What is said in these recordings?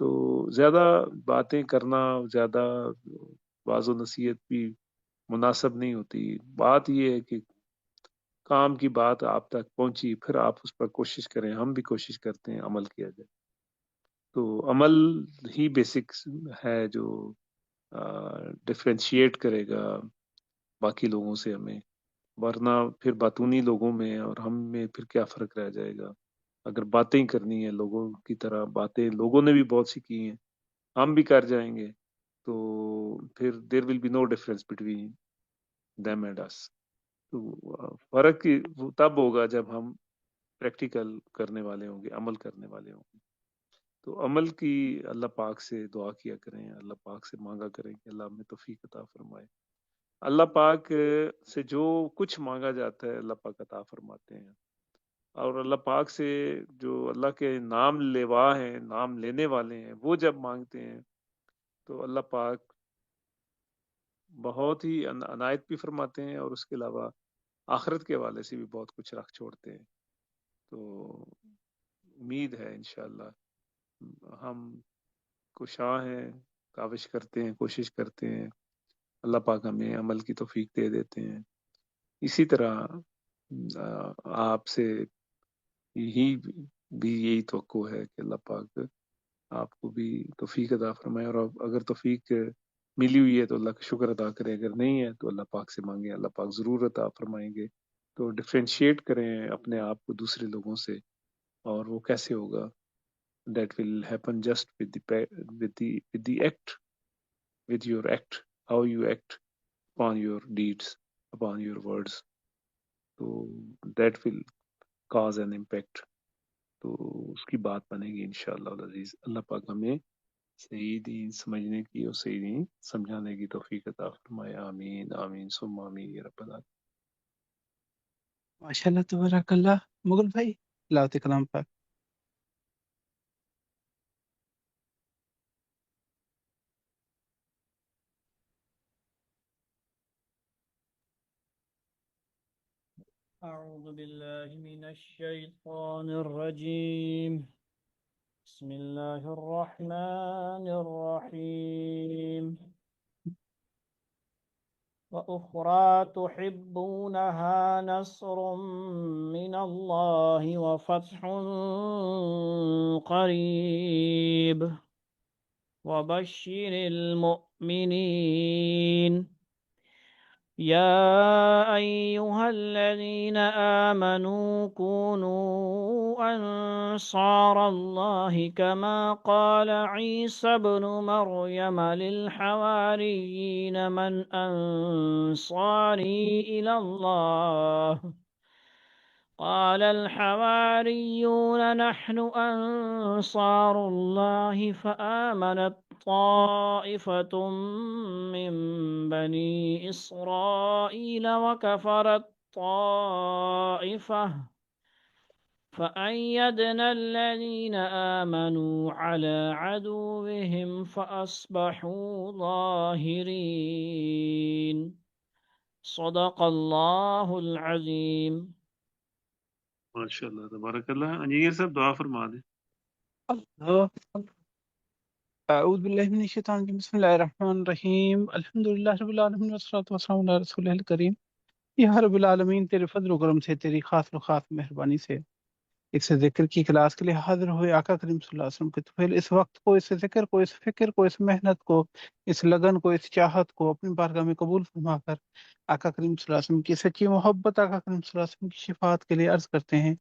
تو زیادہ باتیں کرنا، زیادہ واض و نصیحت بھی مناسب نہیں ہوتی. بات یہ ہے کہ کام کی بات آپ تک پہنچی، پھر آپ اس پر کوشش کریں. ہم بھی کوشش کرتے ہیں عمل کیا جائے. تو عمل ہی بیسک ہے جو ڈفرینشیٹ کرے گا باقی لوگوں سے ہمیں، ورنہ پھر باطونی لوگوں میں اور ہم میں پھر کیا فرق رہ جائے گا. اگر باتیں کرنی ہے لوگوں کی طرح، باتیں لوگوں نے بھی بہت سی کی ہیں، ہم بھی کر جائیں گے، تو پھر there will be no difference between them and us. تو فرق وہ تب ہوگا جب ہم پریکٹیکل کرنے والے ہوں گے، عمل کرنے والے ہوں گے. تو عمل کی اللہ پاک سے دعا کیا کریں، اللہ پاک سے مانگا کریں کہ اللہ ہمیں توفیق عطا فرمائے. اللہ پاک سے جو کچھ مانگا جاتا ہے اللہ پاک عطا فرماتے ہیں. اور اللہ پاک سے جو اللہ کے نام لیوا ہیں، نام لینے والے ہیں، وہ جب مانگتے ہیں تو اللہ پاک بہت ہی عنایت بھی فرماتے ہیں، اور اس کے علاوہ آخرت کے حوالے سے بھی بہت کچھ رکھ چھوڑتے ہیں. تو امید ہے انشاءاللہ ہم کوشاں ہیں، کاوش کرتے ہیں، کوشش کرتے ہیں، اللہ پاک ہمیں عمل کی توفیق دے دیتے ہیں. اسی طرح آپ سے یہی بھی یہی توقع ہے کہ اللہ پاک آپ کو بھی توفیق عطا فرمائے. اور اگر توفیق ملی ہوئی ہے تو اللہ کا شکر ادا کریں، اگر نہیں ہے تو اللہ پاک سے مانگیں، اللہ پاک ضرور عطا فرمائیں گے. تو ڈفرینشیٹ کریں اپنے آپ کو دوسرے لوگوں سے. اور وہ کیسے ہوگا؟ that will happen just with the act, with your act, how you act upon your deeds, upon your words. تو that will cause an impact. تو اس کی بات بنے گی انشاءاللہ العزیز. اللہ پاک ہمیں صحیح دین سمجھنے کی اور صحیح دین سمجھانے کی توفیق عطا فرمائے. آمین آمین ثم آمین یا رب العالمین. ماشاء اللہ تبارک اللہ. مغل بھائی لاؤ کلام پاک. أعوذ بالله من الشيطان الرجيم. بسم الله الرحمن الرحيم. وأخرى تحبونها نصر من الله وفتح قريب وبشر المؤمنين. يا أيها الذين آمنوا كونوا أنصار الله كما قال عيسى ابن مريم للحواريين من أنصاري إلى الله؟ قال الحواريون نحن أنصار الله. فآمنت طائفة من بني إسرائيل وكفرت طائفة فأيدنا الذين آمنوا على عدوهم فأصبحوا ظاهرين. صدق الله العظيم. ماشاء اللہ تبارک اللہ. انجینئر صاحب دعا فرما دیں. اللہ. اعوذ باللہ من الشیطان الرجیم. بسم اللہ الرحمن الرحیم. الحمدللہ رب العالمین والصلاۃ والسلام علی رسول الکریم. یا رب العالمین، تیرے فضل و کرم سے، تیری خاص و خاص مہربانی سے ایک سے ذکر کی کلاس کے لیے حاضر ہوئے آقا کریم صلی اللہ علیہ وسلم کے طفیل اس وقت کو، اس ذکر کو، اس فکر کو، اس محنت کو، اس لگن کو، اس چاہت کو اپنی بارگاہ میں قبول فرما کر آقا کریم صلی اللہ علیہ وسلم کی سچی محبت آقا کریم صلی اللہ علیہ وسلم کی شفاعت کے لیے عرض کرتے ہیں.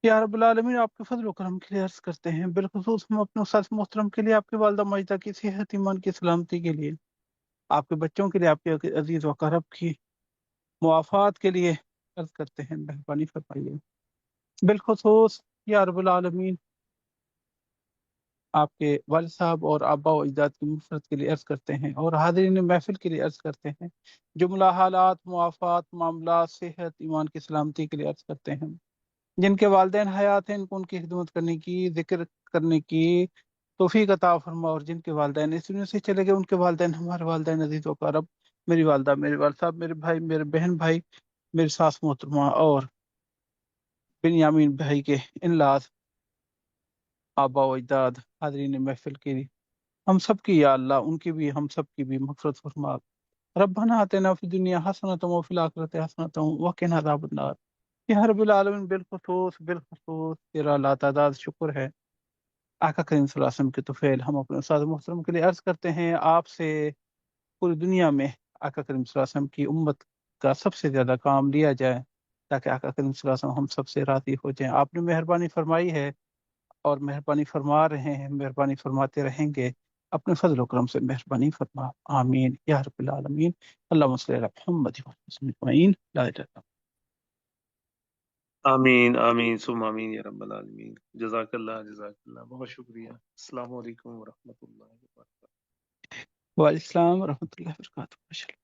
یا رب العالمین، آپ کے فضل و کرم کے لیے عرض کرتے ہیں. بالخصوص ہم اپنے استاد محترم کے لیے، آپ کی والدہ ماجدہ کی صحت ایمان کی سلامتی کے لیے، آپ کے بچوں کے لیے، آپ کے عزیز و اقارب کی معافات کے لیے عرض کرتے ہیں. مہربانی فرمائیے. بالخصوص یا رب العالمین آپ کے والد صاحب اور آبا و اجداد کی مغفرت کے لیے عرض کرتے ہیں، اور حاضرین محفل کے لیے عرض کرتے ہیں. جملہ حالات، معافات، معاملات، صحت ایمان کی سلامتی کے لیے عرض کرتے ہیں. جن کے والدین حیات ہیں، ان کی خدمت کرنے کی، ذکر کرنے کی توفیق عطا فرما. اور جن کے والدین اس دنیا سے چلے گئے، ان کے والدین ہمارے والدین عزیز و اقارب، میری والدہ، میرے والد صاحب، میرے بھائی، میرے بہن بھائی، میری ساس محترمہ اور بنیامین بھائی کے ان لاز آبا و اجداد حاضرین محفل کی، ہم سب کی یا اللہ ان کی بھی ہم سب کی بھی مغفرت فرما۔ ربنا آتنا فی الدنیا حسنۃ وفی الآخرۃ حسنۃ وقنا عذاب النار۔ یا رب العالمین، بالخصوص تیرا لاتعداد شکر ہے آقا کریم صلی اللہ علیہ وسلم کے طفیل ہم اپنے استاد محترم کے لیے عرض کرتے ہیں آپ سے پوری دنیا میں آقا کریم صلی اللہ علیہ وسلم کی امت کا سب سے زیادہ کام لیا جائے تاکہ آقا کریم صلی اللہ علیہ وسلم ہم سب سے راضی ہو جائیں۔ آپ نے مہربانی فرمائی ہے اور مہربانی فرما رہے ہیں، مہربانی فرماتے رہیں گے، اپنے فضل و کرم سے مہربانی فرما، آمین یا رب العالمین۔ اللہم صلی علی محمد و علی وسلم اجمعین، لا الہ الا اللہ۔ آمین آمین ثم آمین یا رب العالمین۔ جزاک اللہ، بہت شکریہ۔ السلام علیکم ورحمۃ اللہ وبرکاتہ۔ وعلیکم السلام ورحمۃ اللہ وبرکاتہ۔